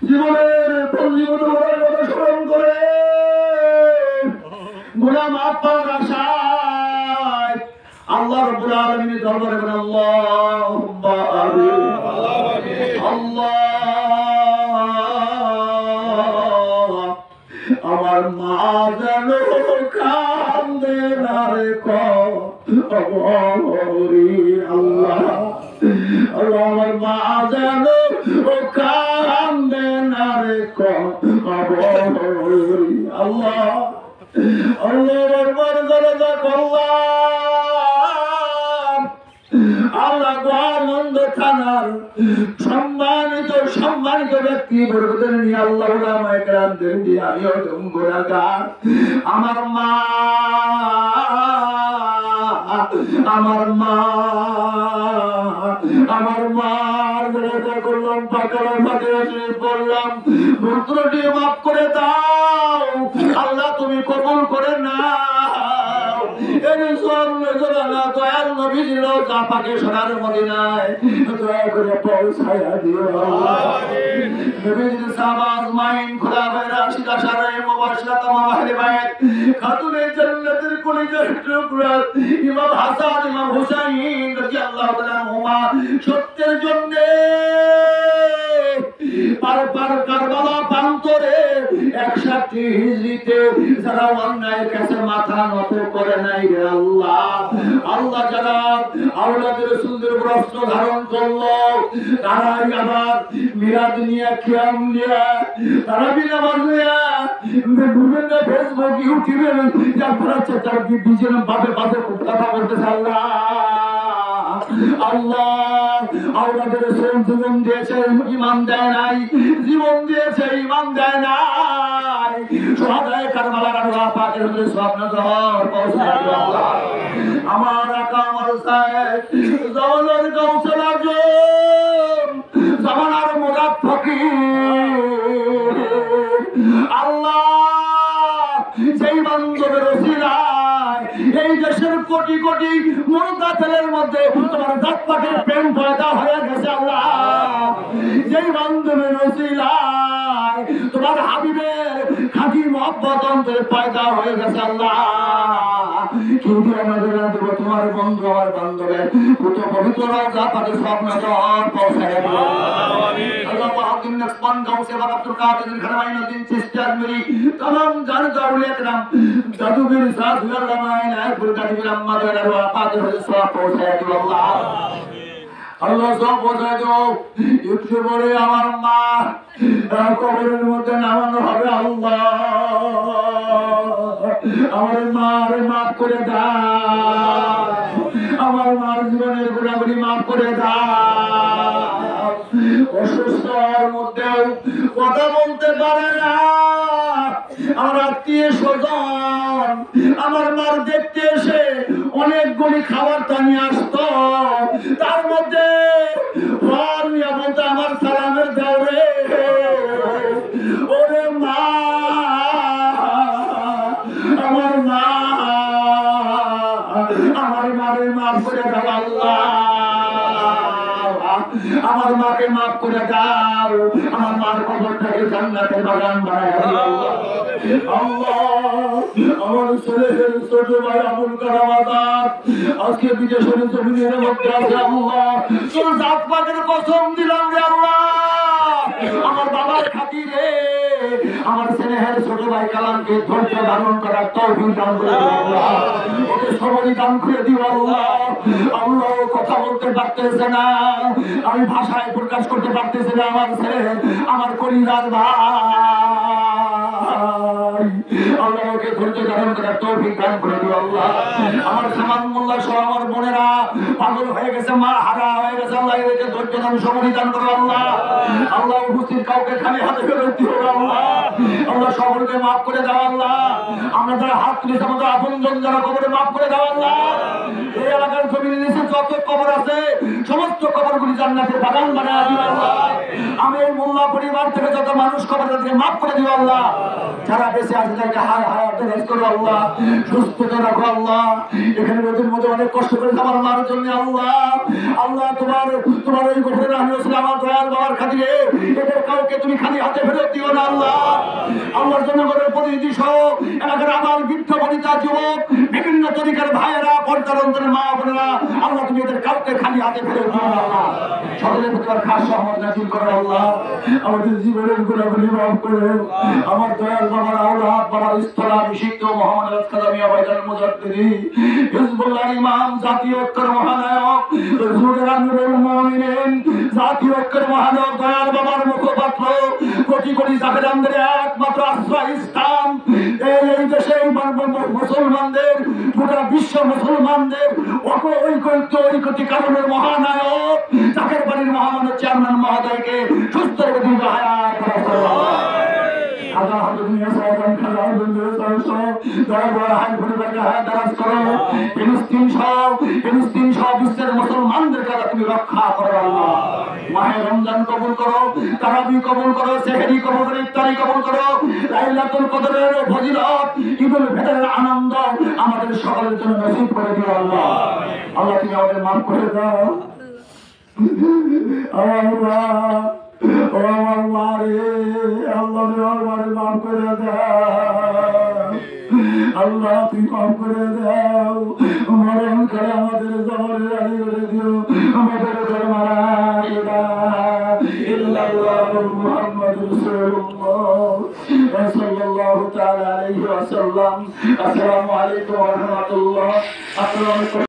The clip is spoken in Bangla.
জীবনের পঞ্জীভূত হওয়ার কথা স্মরণ করে গুনাহ মাফ পাওয়ার আশায় আল্লাহ রাব্বুল আলামিনের দরবারে বলেন আল্লাহুম্মা আমিন। আল্লাহ আমার মা যেন কান্দে না রে কবরি। আল্লাহ আল্লাহ আমার মা যেন কান্দে না রে কবরি। আল্লাহ আল্লাহ বরবার দরজা করলাম। আল্লাহ গোয়ালন্দ থানার সম্মানিত ব্যক্তি বর্গদের নিয়ে আল্লাহ উলামায়ে কেরামদের নিয়ে আমিও গুনাহগার। আমার মা মার দরজা করলাম, পাকালা ফাতিহা শরীফ পড়লাম, পুত্রটি মাফ করে দাও আল্লাহ, তুমি কবুল করে নাও। এই স্বর্ণজোড়া দয়াল নবীর রওজা পাকে সোনার মদিনায় দয়া করে পৌঁছায়া দিও। নবীর সাহাবা আজমাইন খোদা ভাইরা আশিক আশারে মুবাশশিরাত আহলে বাইত খাতুনে জান্নাতের কলিজার টুকরা ইমাম হাসান ইমাম হুসাইন রাদিয়াল্লাহু তাআলা আনহুমা সত্যের জন্য পার কারবালা প্রান্তরে 61 হিজরিতে যারা অন্যায়ের কাছে মাথা নত করে নাই রে আল্লাহ, আল্লাহ যারা আওলাদ রাসূলদের উপর অস্ত্র ধারণ করলো, তারাই আবার মিলাদ নিয়ে কিয়াম নিয়ে তারা নামাজ নিয়ে বিভিন্ন ফেসবুক ইউটিউবে যারা চাচার বিজন ভাবে কথা বলতেছে। আল্লাহ আল্লাহ আওলাদের রাসূল জীবন দিয়েছে, ঈমান দেয় নাই, জীবন দিয়েছে, ঈমান দেয় নাই। সুহাদায়ে কারবালার আল্লাহ পাকের হুজুরে সওয়াব নজর পৌঁছায় দিও আল্লাহ। আমার আকা আমার সাহেব জামানার কাউসার আজম, জামানার মুরাদ ফকির আল্লাহ, সেই বান্ধবের ওসিলায় এই দেশের কোটি কোটি মুর্দা ছেলের মধ্যে তোমার জাত পাকের প্রেম পয়দা হয়ে গেছে আল্লাহ। যেই বান্ধবের ওসিলায় তোমার হাবিবের খাঁটি মহব্বত অন্তরে পয়দা হয়ে গেছে আল্লাহ। কি দিয়ে নজর দেব তোমার বন্ধু আমার বান্ধবের পুত্র পবিত্র রওজা পাকে সব নজর পৌঁছায় দিও আমিন। আল্লাহ হাকিম নকশবন্দ গাউসে বাবা আব্দুল কাদের খানমাইনুদ্দিন চিশতি আজমিরি तमाम जानकार उलिया करम जादूगर साथ अल्लाह इलाही फुरकानी बिरम्मा दर वाफात हज़रत सवाब पहुंचाया दियो अल्लाह। আল্লাহ সব পৌঁছায় দিও। একটু পরে আমার মা কবরের মধ্যে নামানো হবে। আল্লাহ আমার মার মাফ করে দাও, আমার মার জীবনের গুণাগুলি মাফ করে দাও। অসুস্থর মধ্যেও কথা বলতে পারে না আমার আত্মীয় স্বজন আমার মার দেখতে এসে অনেকগুলি খাবার নিয়ে আসতো, তার মধ্যে ফল নিয়ে বলতে আমার সালামের দাও রে। ওরে মা আমার মারে মাফ করে দাও আল্লাহ, আমার মাকে মাফ করে দাও, আমার মার কবরটাকে জান্নাতের বাগান বানায় দাও আল্লাহ। আমার ছেলের ছোট ভাই আবুল কালাম আজাদ আজকে বিদেশের জমিনের মধ্যে আছে আল্লাহ, তোর জাত পাকের কসম দিলাম রে আল্লাহ, আমার বাবার খাতিরে আমার ছেলের ছোট ভাই কালামকে ধৈর্য ধারণ করার তৌফিক দান করে দিও আল্লাহ, ওকে সবরি দান করে দিও আল্লাহ। আল্লাহ কথা বলতে পারতেছে না, আমি ভাষায় প্রকাশ করতে পারতেছি না, আমার ছেলে আমার কলিজার ভাই আল্লাহকে ধৈর্য ধারণ করার তৌফিক দান করে দিও আল্লাহ। আমার সামান মোল্লা সহ আমার বোনেরা পাগল হয়ে গেছে, মা হারা হয়ে গেছে, আল্লাহ এদেরকে ধৈর্য দান সবরি দান করো আল্লাহ। আল্লাহ উপস্থিত কাউকে খালি হাতে ফেরত দিও আল্লাহ, আল্লাহ সকলকে মাফ করে দাও আল্লাহ। আমরা যারা হাত তুলেছি আমাদের আপনজন যারা কবরে মাফ করে দাও আল্লাহ। এই এলাকার জমিনে নিচে যত কবর আছে সমস্ত কবরগুলি জান্নাতের বাগান বানায় দিও আল্লাহ। আমি এই মোল্লা পরিবার থেকে যত মানুষ কবর তাদেরকে মাফ করে দিও আল্লাহ। যারা বেঁচে আছে তাদেরকে হায়াত দারাজ করো আল্লাহ, সুস্থতা রাখো আল্লাহ। এখানে রোদের মধ্যে অনেক কষ্ট করে আমার মার জন্য আল্লাহ, আল্লাহ তোমার এই গোপনে আমি আমার দয়াল বাবার খাতিরে এদের কাউকে তুমি খালি হাতে ফেরত দিও না আল্লাহ। আল্লাহর জনগণের প্রতিনিধি সহ এলাকার আমার বৃদ্ধ বনিতা যুবক বিভিন্ন তরিকার ভাইয়েরা পর্দার অন্তরের মা বোনেরা আল্লাহ তুমি এদের কাউকে খালি হাতে ফেরত দিও না আল্লাহ। সকলের প্রতি আমার খাস রহমত নাযিল করো আল্লাহ। আমাদের জীবনের গুনাহগুলি মাফ করে আমার দয়াল বাবার আওলাদ বাবার স্থলাভিষিক্ত মোহাম্মদ কালামিয়া বাইদাল মুজাদ্দিদি হিজবুল্লাহর ইমাম জাতীয় ঐক্যের মহানায়ক হুজুরের আমিরুল মুমিনিন জাতীয় ঐক্যের মহানায়ক দয়াল বাবার মুখপাত্র কোটি কোটি জাহেরানদের একমাত্র আশ্রয় স্থান এই দেশে মুসলমানদের গোটা বিশ্ব মুসলমানদের ঐক্যটি কারণের মহানায়ক জাকের বাড়ির মহামানব চেয়ারম্যান মহোদয়কে সুস্থ রেখে দীর্ঘ হায়াত বিশ্বের মুসলমানদেরকে তুমি রক্ষা করো আল্লাহ। মাহে রমজান কবুল করো, তারাবি কবুল করো, সেহরি কবুল করো, ইফতারি কবুল করো, লাইলাতুল কদরের ফজিলত ঈদুল ফিতরের আনন্দ আমাদের সকলের জন্য নসিব করে দিও আল্লাহ। আল্লাহ তুমি আমাদের মাফ করে দাও। আমার মারে আল্লাহ আমার মারে মাফ করে দাও আল্লাহ, তুই মাফ করে দাও। মরণ করে আমাদের জবরে আলী করে দিও, আমাদের ঘরে মারা ইলাহা ইল্লাল্লাহ মুহাম্মাদুর রাসূলুল্লাহ সাল্লাল্লাহু তাআলা আলাইহি ওয়াসাল্লাম। আসসালামু আলাইকুম ওয়া রাহমাতুল্লাহ।